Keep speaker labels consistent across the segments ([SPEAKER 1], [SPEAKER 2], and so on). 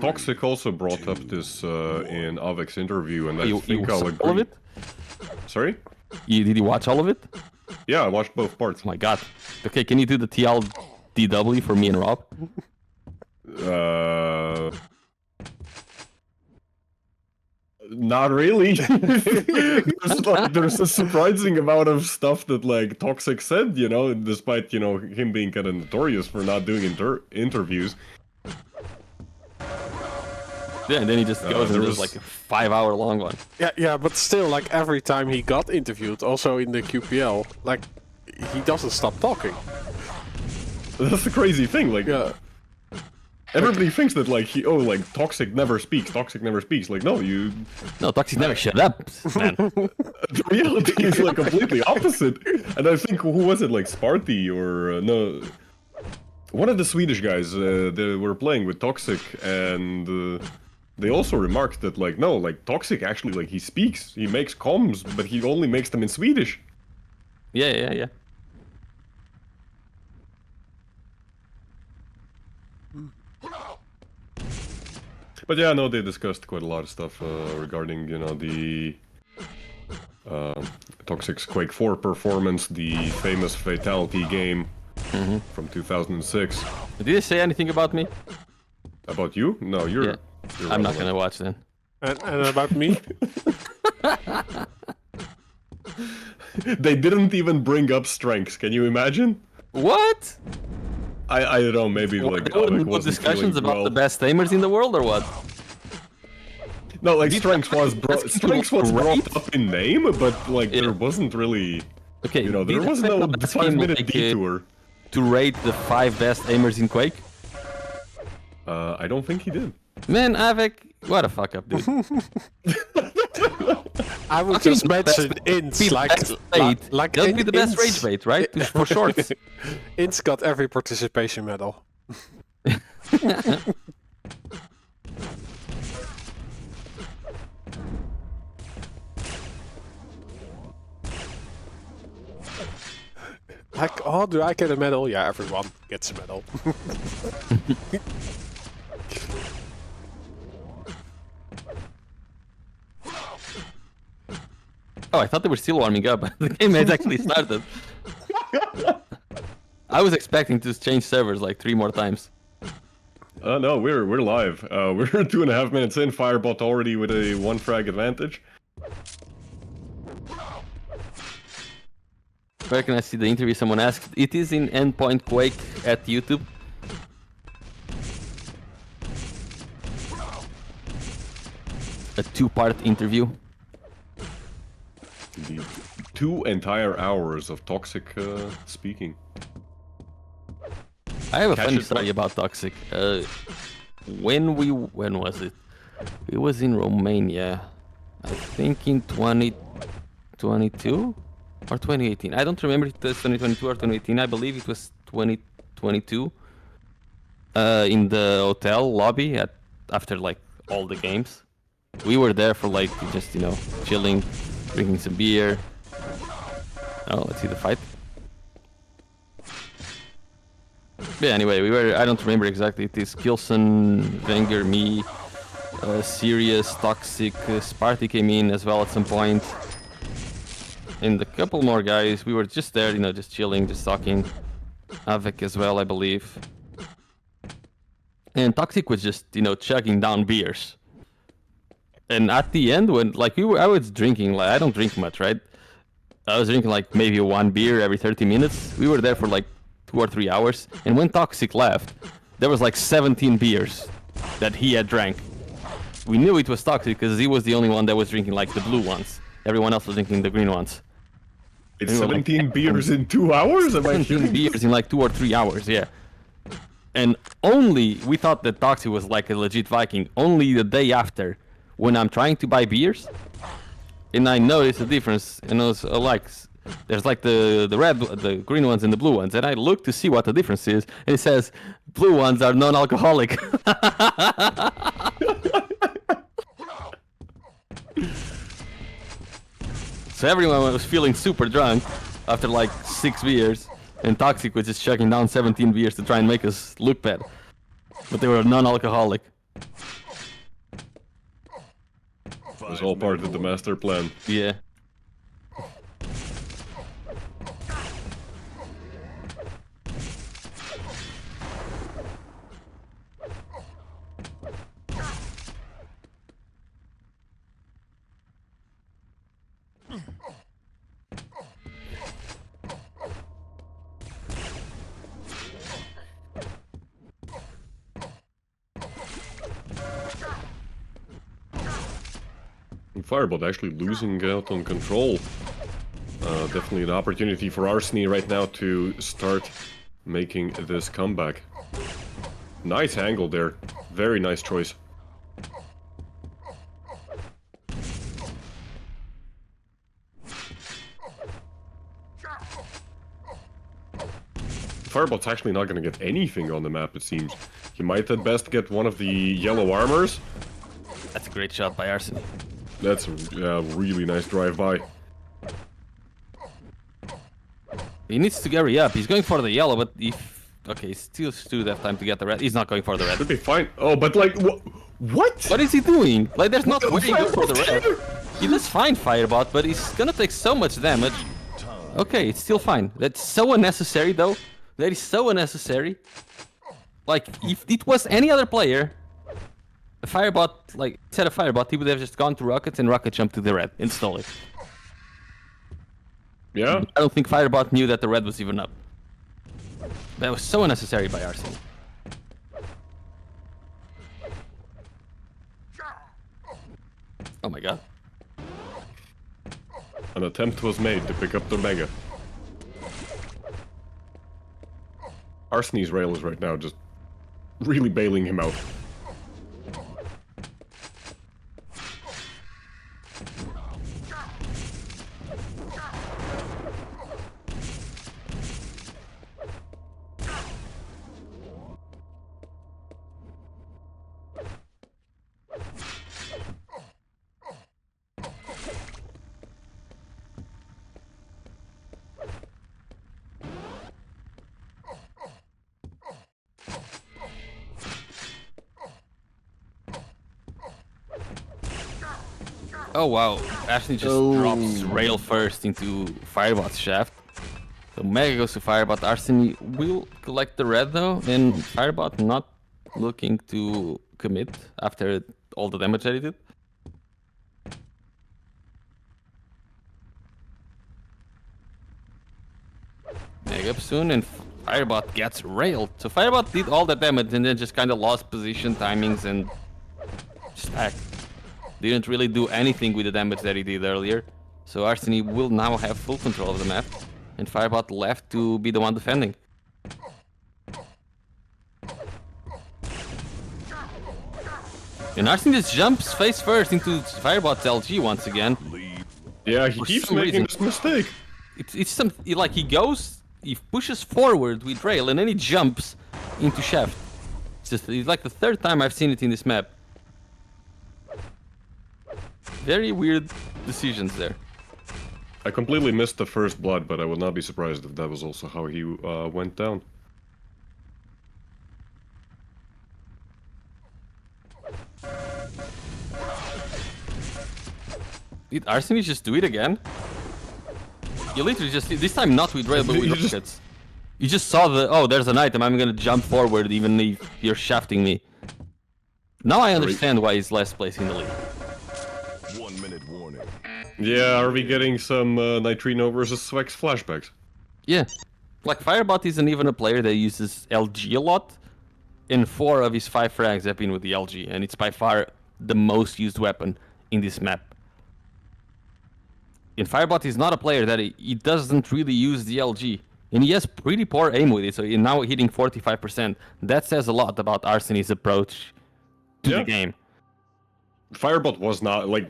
[SPEAKER 1] Toxic also brought up this in Avek's interview, and I
[SPEAKER 2] You
[SPEAKER 1] think I'll
[SPEAKER 2] saw
[SPEAKER 1] agree.
[SPEAKER 2] all of it?
[SPEAKER 1] Sorry?
[SPEAKER 2] Did you watch all of it?
[SPEAKER 1] Yeah, I watched both parts.
[SPEAKER 2] Oh my god. Okay, can you do the TLDW for me and Rob?
[SPEAKER 1] Not really. there's a surprising amount of stuff that like Toxic said, you know, despite him being kind of notorious for not doing interviews.
[SPEAKER 2] Yeah, and then he just goes and does like a 5-hour long one.
[SPEAKER 3] Yeah, but still, like every time he got interviewed, also in the QPL, like he doesn't stop talking.
[SPEAKER 1] That's the crazy thing, like.
[SPEAKER 3] Yeah.
[SPEAKER 1] Everybody thinks that like Toxic never speaks. Toxic never speaks. Like no,
[SPEAKER 2] No, Toxic never shut up, man.
[SPEAKER 1] The reality is like completely opposite. And I think who was it, like Sparty or no, one of the Swedish guys. They were playing with Toxic, and they also remarked that like no, like Toxic actually like he speaks, he makes comms, but he only makes them in Swedish.
[SPEAKER 2] Yeah.
[SPEAKER 1] But yeah, no, they discussed quite a lot of stuff regarding, the Toxic's Quake 4 performance, the famous Fatality game from 2006.
[SPEAKER 2] Did they say anything about me?
[SPEAKER 1] About you? No, you're...
[SPEAKER 2] Yeah.
[SPEAKER 1] you're
[SPEAKER 2] I'm not
[SPEAKER 1] relevant.
[SPEAKER 2] gonna watch then.
[SPEAKER 3] And about me?
[SPEAKER 1] They didn't even bring up strengths, can you imagine?
[SPEAKER 2] What?
[SPEAKER 1] I don't know, maybe like
[SPEAKER 2] They wouldn't
[SPEAKER 1] Alec
[SPEAKER 2] put
[SPEAKER 1] wasn't
[SPEAKER 2] discussions
[SPEAKER 1] feeling
[SPEAKER 2] about
[SPEAKER 1] well.
[SPEAKER 2] the best tamers in the world or what?
[SPEAKER 1] No, like strengths was brought up in name, but like
[SPEAKER 2] Yeah.
[SPEAKER 1] there wasn't really,
[SPEAKER 2] Okay,
[SPEAKER 1] there
[SPEAKER 2] did
[SPEAKER 1] was no
[SPEAKER 2] Avek ask him,
[SPEAKER 1] 5-minute
[SPEAKER 2] like,
[SPEAKER 1] detour.
[SPEAKER 2] to rate the 5 best aimers in Quake?
[SPEAKER 1] I don't think he did.
[SPEAKER 2] Man, Avek, what a fuck up, dude.
[SPEAKER 3] I would
[SPEAKER 2] Fucking
[SPEAKER 3] just mention
[SPEAKER 2] be
[SPEAKER 3] Ints,
[SPEAKER 2] the
[SPEAKER 3] like,
[SPEAKER 2] best bait.
[SPEAKER 3] like
[SPEAKER 2] That'll be the best
[SPEAKER 3] Ints-
[SPEAKER 2] rage bait, right? For shorts.
[SPEAKER 3] Ints got every participation medal. Like, oh, do I get a medal? Yeah, everyone gets a medal.
[SPEAKER 2] Oh, I thought they were still warming up. The game had actually started. I was expecting to change servers like 3 more times.
[SPEAKER 1] No, we're live. We're 2.5 minutes in. Firebot already with a 1 frag advantage.
[SPEAKER 2] Where can I see the interview? Someone asked. It is in Endpoint Quake at YouTube. A 2-part interview.
[SPEAKER 1] Indeed. 2 entire hours of Toxic speaking.
[SPEAKER 2] I have a
[SPEAKER 1] Catch
[SPEAKER 2] funny
[SPEAKER 1] it,
[SPEAKER 2] story
[SPEAKER 1] bro.
[SPEAKER 2] about Toxic. When was it? It was in Romania. I think in 2022 or 2018. I don't remember if it was 2022 or 2018. I believe it was 2022. In the hotel lobby after like all the games. We were there for like just chilling, drinking some beer. Oh, let's see the fight. Yeah, anyway, I don't remember exactly. It is Kilson, Wenger, me, Sirius, Toxic, Sparty came in as well at some point. And a couple more guys. We were just there, just chilling, just talking. Avek as well, I believe. And Toxic was just, chugging down beers. And at the end, when I was drinking, like I don't drink much, right? I was drinking like maybe 1 beer every 30 minutes. We were there for like 2 or 3 hours. And when Toxic left, there was like 17 beers that he had drank. We knew it was Toxic because he was the only one that was drinking like the blue ones. Everyone else was drinking the green ones.
[SPEAKER 1] It's
[SPEAKER 2] we were like,
[SPEAKER 1] 17 beers in 2 hours? Am I
[SPEAKER 2] 17
[SPEAKER 1] hearing
[SPEAKER 2] beers in like 2 or 3 hours, yeah. And we thought that Toxic was like a legit Viking only the day after, when I'm trying to buy beers, and I noticed a difference, and I was like, there's like the green ones and the blue ones, and I look to see what the difference is, and it says blue ones are non-alcoholic. So everyone was feeling super drunk after like 6 beers, and Toxic was just chugging down 17 beers to try and make us look bad. But they were non-alcoholic.
[SPEAKER 1] It was all part of the master plan.
[SPEAKER 2] Yeah.
[SPEAKER 1] And Fireball actually losing out on control. Definitely an opportunity for ARSENY right now to start making this comeback. Nice angle there. Very nice choice. Fireball's actually not going to get anything on the map, it seems. He might at best get one of the yellow armors.
[SPEAKER 2] That's a great shot by ARSENY.
[SPEAKER 1] That's a really nice drive-by.
[SPEAKER 2] He needs to hurry up. He's going for the yellow, but if... Okay, still should have time to get the red. He's not going for the red.
[SPEAKER 1] Should be fine. Oh, but like, what?
[SPEAKER 2] What is he doing? Like, there's not way to go for the
[SPEAKER 1] Fireball-
[SPEAKER 2] red. He does fine Firebot, but he's gonna take so much damage. Okay, it's still fine. That's so unnecessary, though. That is so unnecessary. Like, if it was any other player, a Firebot, like, instead of Firebot, he would have just gone to Rockets and Rocket jump to the red. Install it.
[SPEAKER 1] Yeah?
[SPEAKER 2] I don't think Firebot knew that the red was even up. That was so unnecessary by ARSENY. Oh my god.
[SPEAKER 1] An attempt was made to pick up the Mega. ARSENY's rail is right now just really bailing him out.
[SPEAKER 2] Oh wow, ARSENY just drops rail first into Firebot's shaft. So Mega goes to Firebot, ARSENY will collect the red though, and Firebot not looking to commit after all the damage that he did. Mega up soon, and Firebot gets railed. So Firebot did all the damage and then just kind of lost position, timings, and stacked. Didn't really do anything with the damage that he did earlier. So ARSENY will now have full control of the map. And Firebot left to be the one defending. And ARSENY just jumps face first into Firebot's LG once again.
[SPEAKER 1] Yeah, he
[SPEAKER 2] For
[SPEAKER 1] keeps
[SPEAKER 2] some
[SPEAKER 1] making
[SPEAKER 2] reason.
[SPEAKER 1] this mistake.
[SPEAKER 2] It's some like he goes, he pushes forward with rail and then he jumps into shaft. It's like the third time I've seen it in this map. Very weird decisions there.
[SPEAKER 1] I completely missed the first blood, but I would not be surprised if that was also how he went down.
[SPEAKER 2] Did ARSENY just do it again? You literally just, this time not with rail, but with
[SPEAKER 1] You just-
[SPEAKER 2] rockets. You just saw the, oh, there's an item, I'm gonna jump forward even if you're shafting me. Now I understand why he's last place in the league.
[SPEAKER 4] 1 minute warning.
[SPEAKER 1] Yeah, are we getting some Nitrino versus Svex flashbacks?
[SPEAKER 2] Yeah. Like, Firebot isn't even a player that uses LG a lot. And 4 of his 5 frags have been with the LG, and it's by far the most used weapon in this map. And Firebot is not a player that he doesn't really use the LG. And he has pretty poor aim with it, so he's now hitting 45%. That says a lot about ARSENY's approach to the game.
[SPEAKER 1] Firebot was not, like...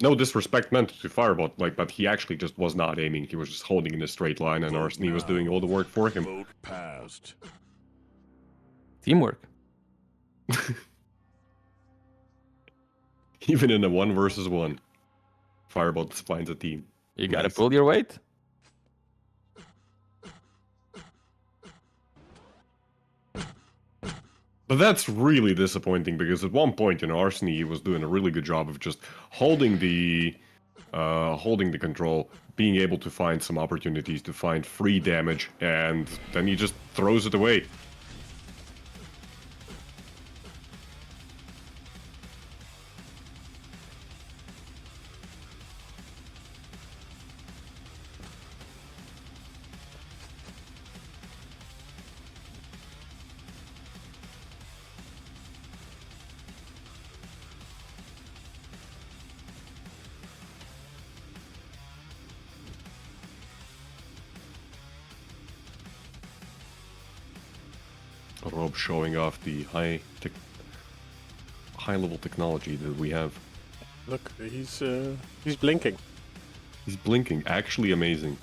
[SPEAKER 1] No disrespect meant to Firebot, like, but he actually just was not aiming. He was just holding in a straight line, and ARSENY was doing all the work for him.
[SPEAKER 4] Vote passed.
[SPEAKER 2] Teamwork.
[SPEAKER 1] Even in a 1 versus 1, Firebot finds a team.
[SPEAKER 2] You gotta
[SPEAKER 1] Nice.
[SPEAKER 2] pull your weight.
[SPEAKER 1] But that's really disappointing because at one point, you know, ARSENY was doing a really good job of just holding the control, being able to find some opportunities to find free damage, and then he just throws it away. Rob showing off the high level technology that we have.
[SPEAKER 3] Look, he's blinking.
[SPEAKER 1] He's blinking, actually amazing.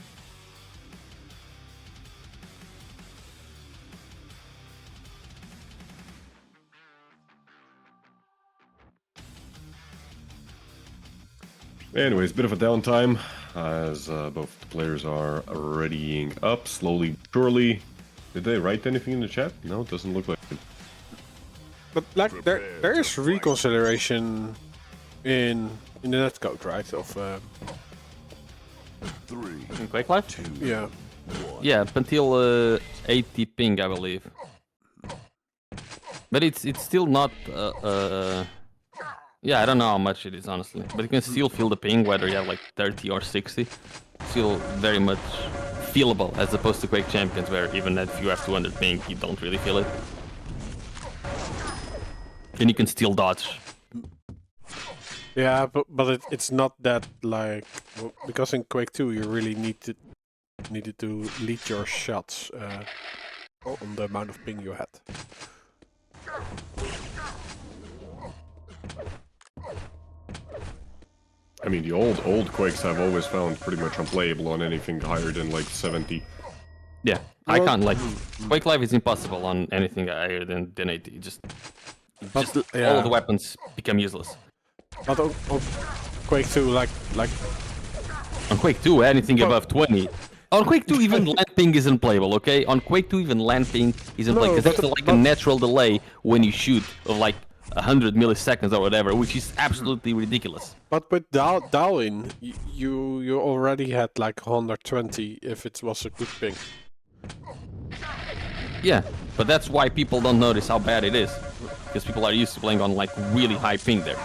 [SPEAKER 1] Anyways, bit of a downtime as both the players are readying up slowly but surely. Did they write anything in the chat? No, it doesn't look like it.
[SPEAKER 3] But like there is reconsideration in the netcode, right? Of
[SPEAKER 4] 3,
[SPEAKER 2] In Quake Live?
[SPEAKER 4] 2,
[SPEAKER 3] yeah.
[SPEAKER 4] 1.
[SPEAKER 2] Yeah, up until 80 ping, I believe. But it's still not. Yeah, I don't know how much it is honestly, but you can still feel the ping whether you have like 30 or 60. Still very much feelable as opposed to Quake Champions, where even if you have 200 ping, you don't really feel it. And you can still dodge.
[SPEAKER 3] Yeah, but it's not that like because in Quake 2 you really needed to lead your shots on the amount of ping you had.
[SPEAKER 1] I mean, the old Quakes I've always found pretty much unplayable on anything higher than like 70.
[SPEAKER 2] Yeah, I can't like Quake Live is impossible on anything higher than 80. Just all of the weapons become useless.
[SPEAKER 3] But on Quake 2, like
[SPEAKER 2] On Quake 2, anything above 20. On Quake 2, even land ping isn't playable, okay? On Quake 2, even land ping isn't playable, because there's like a natural delay when you shoot of like 100 milliseconds or whatever, which is absolutely ridiculous.
[SPEAKER 3] But with Darwin, you already had like 120 if it was a good ping.
[SPEAKER 2] Yeah, but that's why people don't notice how bad it is, because people are used to playing on like really high ping there.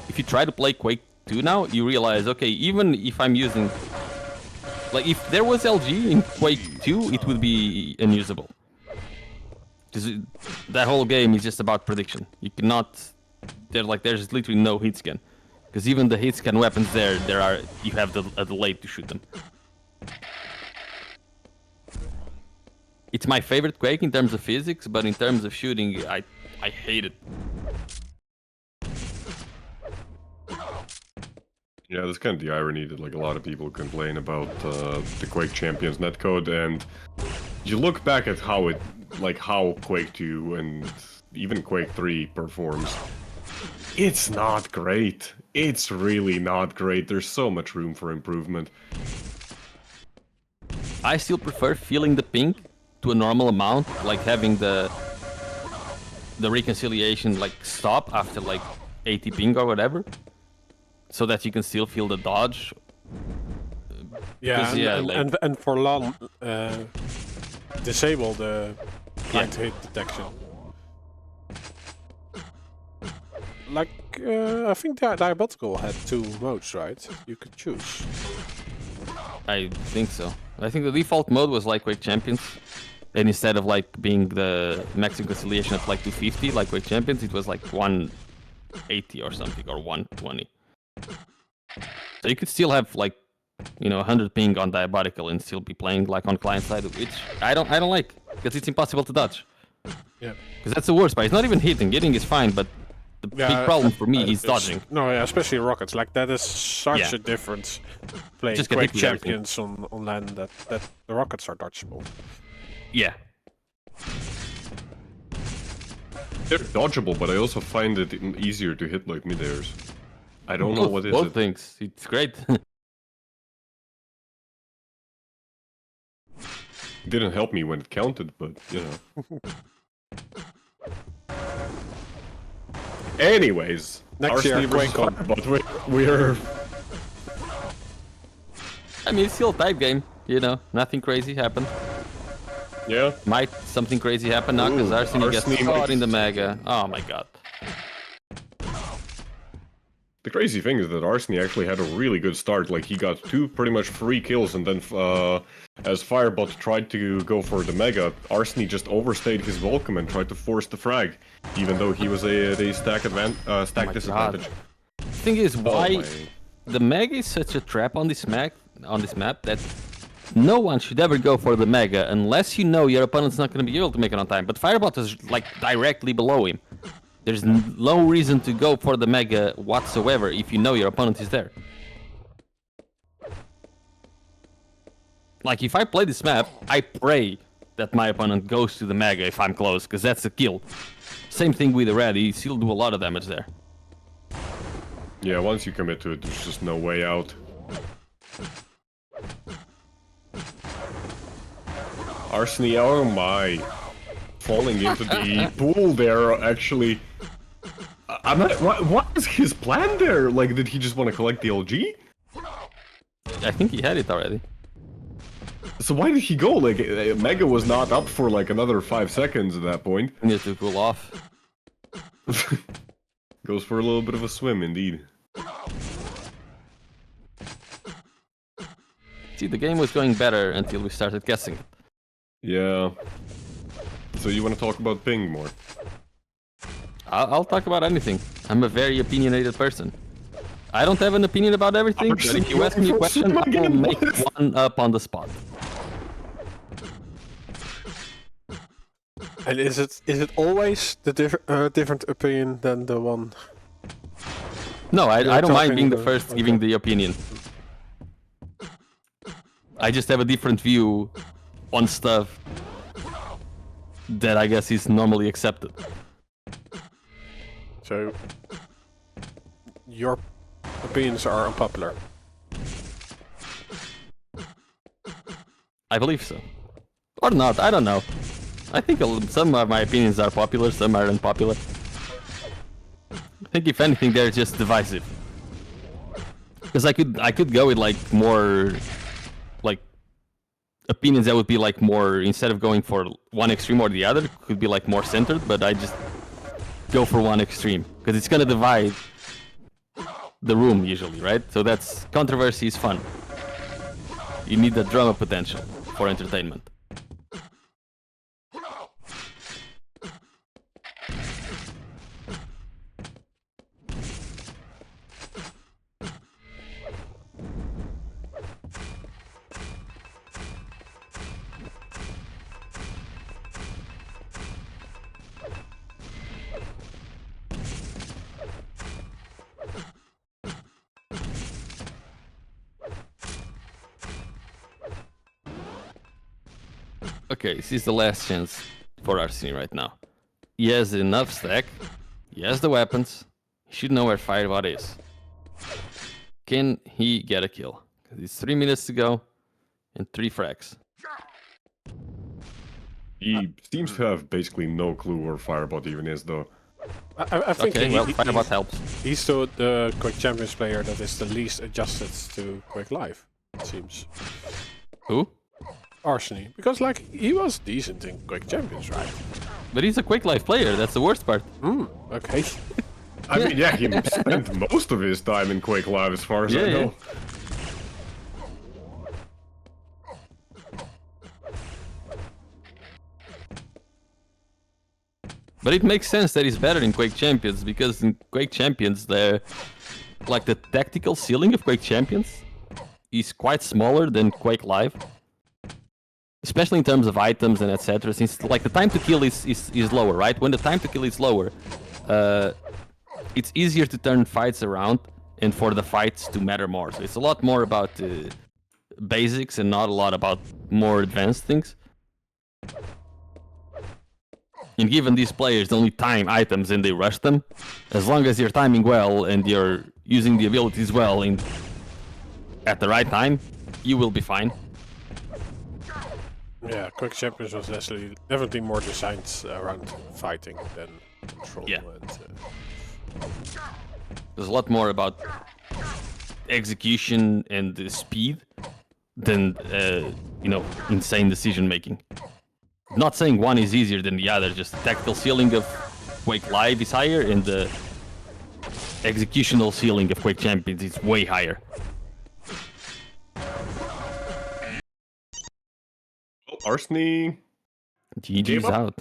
[SPEAKER 2] If you try to play Quake 2 now, you realize, okay, even if I'm using... Like, if there was LG in Quake 2, it would be unusable. Because that whole game is just about prediction. You cannot... There's literally no hit scan. Because even the hit scan weapons you have a delay to shoot them. It's my favorite Quake in terms of physics, but in terms of shooting, I hate it.
[SPEAKER 1] Yeah, that's kind of the irony that like a lot of people complain about the Quake Champions netcode, and you look back at how Quake 2 and even Quake 3 performs. It's not great. It's really not great. There's so much room for improvement.
[SPEAKER 2] I still prefer feeling the ping to a normal amount, like having the reconciliation like stop after like 80 ping or whatever, so that you can still feel the dodge.
[SPEAKER 3] Yeah, and for long, disable the blind hit detection. Like, I think Diabotical had 2 modes, right? You could choose.
[SPEAKER 2] I think so. I think the default mode was like Quake Champions, and instead of like being the max reconciliation of like 250 like Quake Champions, it was like 180 or something, or 120. So you could still have like, 100 ping on Diabotical and still be playing like on client side, which I don't like, because it's impossible to dodge.
[SPEAKER 3] Yeah.
[SPEAKER 2] Because that's the worst part. It's not even hitting. Hitting is fine, but the big problem for me is dodging.
[SPEAKER 3] No, yeah, especially rockets. Like that is such a difference playing
[SPEAKER 2] Just
[SPEAKER 3] Quake Champions on land that the rockets are dodgeable.
[SPEAKER 2] Yeah.
[SPEAKER 1] They're dodgeable, but I also find it easier to hit like mid-airs. I don't know what is
[SPEAKER 2] both
[SPEAKER 1] it.
[SPEAKER 2] things. It's great.
[SPEAKER 1] It didn't help me when it counted, but you know. Anyways,
[SPEAKER 3] Next year,
[SPEAKER 1] Arseny versus
[SPEAKER 3] QuakeCon.
[SPEAKER 1] Firebot. We're
[SPEAKER 2] I mean, it's still a type game. You know, nothing crazy happened.
[SPEAKER 1] yeah.
[SPEAKER 2] Might something crazy happen now because
[SPEAKER 1] Ooh,
[SPEAKER 2] Arseny gets
[SPEAKER 1] Arseny
[SPEAKER 2] caught
[SPEAKER 1] makes-
[SPEAKER 2] in the mega. Oh my god.
[SPEAKER 1] The crazy thing is that Arseny actually had a really good start. Like, he got 2 pretty much free kills, and then as Firebot tried to go for the Mega, Arseny just overstayed his welcome and tried to force the frag, even though he was a stack
[SPEAKER 2] my
[SPEAKER 1] disadvantage.
[SPEAKER 2] The thing is, why
[SPEAKER 1] my.
[SPEAKER 2] the mega is such a trap on this map that no one should ever go for the mega unless you know your opponent's not going to be able to make it on time. But Firebot is like directly below him. There's no reason to go for the mega whatsoever if you know your opponent is there. Like, if I play this map, I pray that my opponent goes to the mega if I'm close, because that's a kill. Same thing with the red, he still do a lot of damage there.
[SPEAKER 1] Yeah, once you commit to it, there's just no way out. Arseny, oh my. Falling into the pool there, actually. I'm not. What is his plan there? Like, did he just want to collect the LG?
[SPEAKER 2] I think he had it already.
[SPEAKER 1] So why did he go? Like, Mega was not up for like another 5 seconds at that point.
[SPEAKER 2] He needs to cool off.
[SPEAKER 1] Goes for a little bit of a swim, indeed.
[SPEAKER 2] See, the game was going better until we started guessing.
[SPEAKER 1] Yeah. So you want to talk about ping more?
[SPEAKER 2] I'll talk about anything. I'm a very opinionated person. I don't have an opinion about everything, but if you ask me a question, I will make one up on the spot.
[SPEAKER 3] And is it always the different opinion than the one?
[SPEAKER 2] No, I don't mind
[SPEAKER 3] talking
[SPEAKER 2] being the
[SPEAKER 3] about-
[SPEAKER 2] first
[SPEAKER 3] okay.
[SPEAKER 2] giving the opinion. I just have a different view on stuff that I guess is normally accepted.
[SPEAKER 3] So your opinions are unpopular.
[SPEAKER 2] I believe so. Or not, I don't know. I think some of my opinions are popular, some are unpopular. I think if anything, they're just divisive. Because I could go with like more like opinions that would be like more, instead of going for one extreme or the other, could be like more centered, but I just go for one extreme because it's gonna divide the room usually, right? So that's, controversy is fun. You need the drama potential for entertainment. Okay, this is the last chance for Arseny right now. He has enough stack, he has the weapons, he should know where Firebot is. Can he get a kill? 'Cause it's 3 minutes to go and 3 frags.
[SPEAKER 1] He seems to have basically no clue where Firebot even is, though.
[SPEAKER 3] I think
[SPEAKER 2] Okay, well, Firebot helps.
[SPEAKER 3] he's the Quake Champions player that is the least adjusted to Quake Live, it seems.
[SPEAKER 2] Who?
[SPEAKER 3] Arseny, because like he was decent in Quake Champions, right?
[SPEAKER 2] But he's a Quake Life player, that's the worst part.
[SPEAKER 3] Okay.
[SPEAKER 1] I mean, yeah, he spent most of his time in Quake Live, as far as I
[SPEAKER 2] Yeah,
[SPEAKER 1] know.
[SPEAKER 2] But it makes sense that he's better in Quake Champions, because in Quake Champions, the tactical ceiling of Quake Champions is quite smaller than Quake Live. Especially in terms of items and etc. Since like the time to kill is lower, right? When the time to kill is lower, it's easier to turn fights around and for the fights to matter more. So it's a lot more about basics and not a lot about more advanced things. And given these players only time items and they rush them, as long as you're timing well and you're using the abilities well at the right time, you will be fine.
[SPEAKER 3] Yeah, Quake Champions was definitely more designed around fighting than control.
[SPEAKER 2] Yeah.
[SPEAKER 3] And,
[SPEAKER 2] There's a lot more about execution and speed than you know, insane decision making. Not saying one is easier than the other, just the tactical ceiling of Quake Live is higher and the executional ceiling of Quake Champions is way higher.
[SPEAKER 1] Arseny
[SPEAKER 2] GG's
[SPEAKER 1] Gave up?
[SPEAKER 2] out.